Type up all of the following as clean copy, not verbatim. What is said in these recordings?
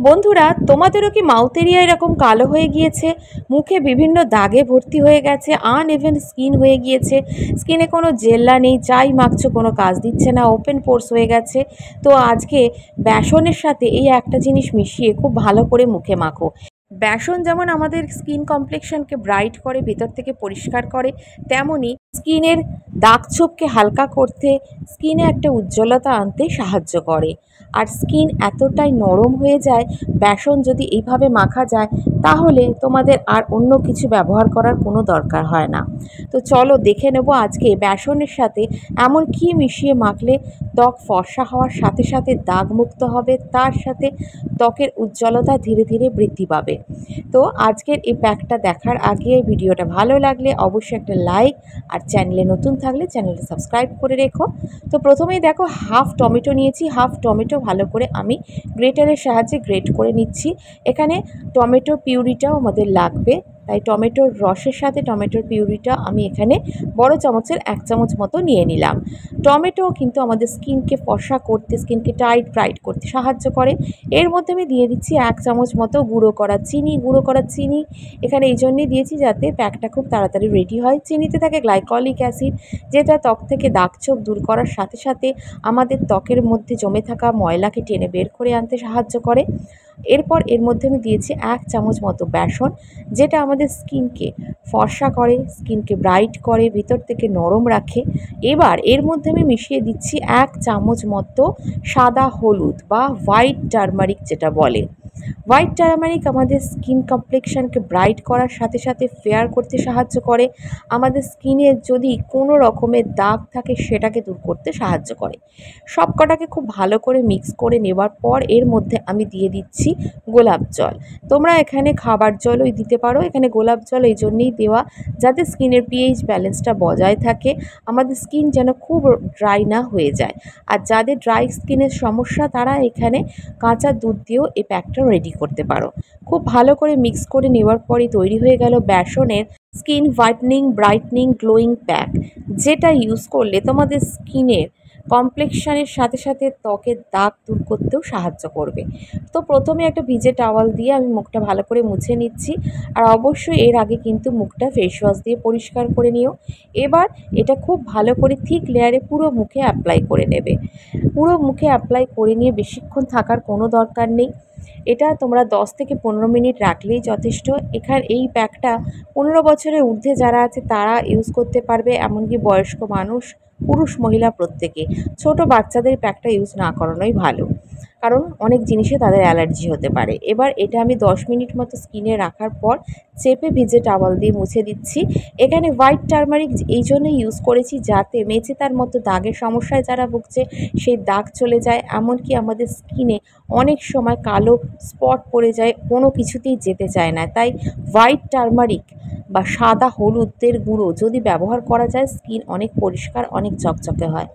বন্ধুরা, তোমাদেরও কি মাউথ এরিয়া এরকম কালো হয়ে গিয়েছে, মুখে বিভিন্ন দাগে ভর্তি হয়ে গেছে, আনইভেন স্কিন হয়ে গিয়েছে, স্কিনে কোনো জেল্লা নেই, যাই মাখছো কোনো কাজ দিচ্ছে না, ওপেন পোরস হয়ে গেছে? তো আজকে বেসনের সাথে এই একটা জিনিস মিশিয়ে খুব ভালো করে মুখে মাখো। বেসন যেমন আমাদের স্কিন কমপ্লেক্সনকে ব্রাইট করে, ভেতর থেকে পরিষ্কার করে, তেমনি স্কিনের দাগ ছোপকে হালকা করতে, স্কিনে একটা উজ্জ্বলতা আনতে সাহায্য করে। আর স্কিন এতটাই নরম হয়ে যায় বেসন যদি এইভাবে মাখা যায়, তাহলে তোমাদের আর অন্য কিছু ব্যবহার করার কোনো দরকার হয় না। তো চলো দেখে নেব আজকে বেসনের সাথে এমন কি মিশিয়ে মাখলে ত্বক ফর্সা হওয়ার সাথে সাথে দাগমুক্ত হবে, তার সাথে ত্বকের উজ্জ্বলতা ধীরে ধীরে বৃদ্ধি পাবে। তো আজকের এই প্যাকটা দেখার আগে ভিডিওটা ভালো লাগলে অবশ্যই একটা লাইক, আর চ্যানেলে নতুন থাকলে চ্যানেলটা সাবস্ক্রাইব করে রেখো। তো প্রথমেই দেখো, হাফ টমেটো নিয়েছি। হাফ টমেটো ভালো করে আমি গ্রেটারের সাহায্যে গ্রেট করে নিচ্ছি। এখানে টমেটো পিউরিটাও আমাদের লাগবে, তাই টমেটোর রসের সাথে টমেটোর পিউরিটা আমি এখানে বড় চামচের 1 চামচ মতো নিয়ে নিলাম। টমেটো কিন্তু আমাদের স্কিনকে ফর্সা করতে, স্কিনকে টাইট ব্রাইট করতে সাহায্য করে। এর মধ্যে আমি দিয়ে দিচ্ছি 1 চামচ মতো গুঁড়ো করা চিনি। গুঁড়ো করা চিনি এখানে এই জন্যই দিয়েছি যাতে প্যাকটা খুব তাড়াতাড়ি রেডি হয়। চিনিতে থাকে গ্লাইকলিক অ্যাসিড, যেটা ত্বক থেকে দাগছোপ দূর করার সাথে সাথে আমাদের ত্বকের মধ্যে জমে থাকা ময়লাকে টেনে বের করে আনতে সাহায্য করে। এরপর এর মধ্যে আমি দিয়েছি 1 চামচ মতো বেসন, যেটা আমাদের স্কিনকে ফর্সা করে, স্কিনকে ব্রাইট করে, ভিতর থেকে নরম রাখে। এবার এর মধ্যে আমি মিশিয়ে দিচ্ছি 1 চামচ মতো সাদা হলুদ বা হোয়াইট টারমারিক যেটা বলে। হোয়াইট টারমারিক আমাদের স্কিন কমপ্লেক্সনকে ব্রাইট করার সাথে সাথে ফেয়ার করতে সাহায্য করে। আমাদের স্কিনে যদি কোনো রকমের দাগ থাকে সেটাকে দূর করতে সাহায্য করে। সব কটাকে খুব ভালো করে মিক্স করে নেবার পর এর মধ্যে আমি দিয়ে দিচ্ছি গোলাপ জল। তোমরা এখানে খাবার জলও দিতে পারো। এখানে গোলাপ জল এই জন্যেই দেওয়া যাতে স্কিনের পিএইচ ব্যালেন্সটা বজায় থাকে, আমাদের স্কিন যেন খুব ড্রাই না হয়ে যায়। আর যাদের ড্রাই স্কিনের সমস্যা তারা এখানে কাঁচা দুধ দিয়েও এই প্যাকটা রেডি করতে পারো। খুব ভালো করে মিক্স করে নেওয়ার পরই তৈরি হয়ে গেল বেসনের skin whitening brightening glowing pack, যেটা ইউজ করলে তোমাদের স্কিনের কমপ্লেক্সনের সাথে সাথে ত্বকের দাগ দূর করতেও সাহায্য করবে। তো প্রথমে একটা ভিজে টাওয়াল দিয়ে আমি মুখটা ভালো করে মুছে নিচ্ছি। আর অবশ্যই এর আগে কিন্তু মুখটা ফেস ওয়াশ দিয়ে পরিষ্কার করে নিও। এবার এটা খুব ভালো করে থিক লেয়ারে পুরো মুখে অ্যাপ্লাই করে নেবে। পুরো মুখে অ্যাপ্লাই করে নিয়ে বেশিক্ষণ থাকার কোনো দরকার নেই। এটা তোমরা 10 থেকে 15 মিনিট রাখলেই যথেষ্ট। এই প্যাকটা 15 বছরের ঊর্ধ্বে যারা আছে তারা ইউজ করতে পারবে, এমনকি বয়স্ক মানুষ, পুরুষ মহিলা প্রত্যেকে। ছোট বাচ্চাদের প্যাকটা ইউজ না করানোই ভালো, কারণ অনেক জিনিসে তাদের অ্যালার্জি হতে পারে। এবার এটা আমি 10 মিনিট মতো স্কিনে রাখার পর চেপে ভিজে টাওয়াল দিয়ে মুছে দিচ্ছি। এখানে হোয়াইট টারমারিক এই জন্যই ইউজ করেছি যাতে মেচেতার মতো দাগের সমস্যায় যারা ভুগছে সেই দাগ চলে যায়। এমনকি আমাদের স্কিনে অনেক সময় কালো স্পট পড়ে যায়, কোনো কিছুতেই যেতে চায় না। তাই হোয়াইট টারমারিক বা সাদা হলুদের গুঁড়ো যদি ব্যবহার করা যায়, স্কিন অনেক পরিষ্কার, অনেক চকচকে হয়।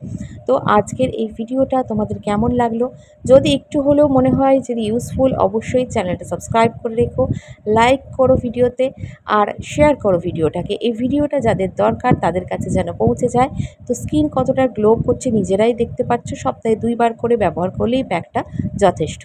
তো আজকের এই ভিডিওটা তোমাদের কেমন লাগলো? যদি একটু হলেও মনে হয় যদি ইউজফুল, অবশ্যই চ্যানেলটা সাবস্ক্রাইব করে রেখো, লাইক করো ভিডিওতে, আর শেয়ার করো ভিডিওটাকে। এই ভিডিওটা যাদের দরকার তাদের কাছে যেন পৌঁছে যায়। তো স্কিন কতটা গ্লো করছে নিজেরাই দেখতে পাচ্ছ। সপ্তাহে 2 বার করে ব্যবহার করলেই প্যাকটা যথেষ্ট।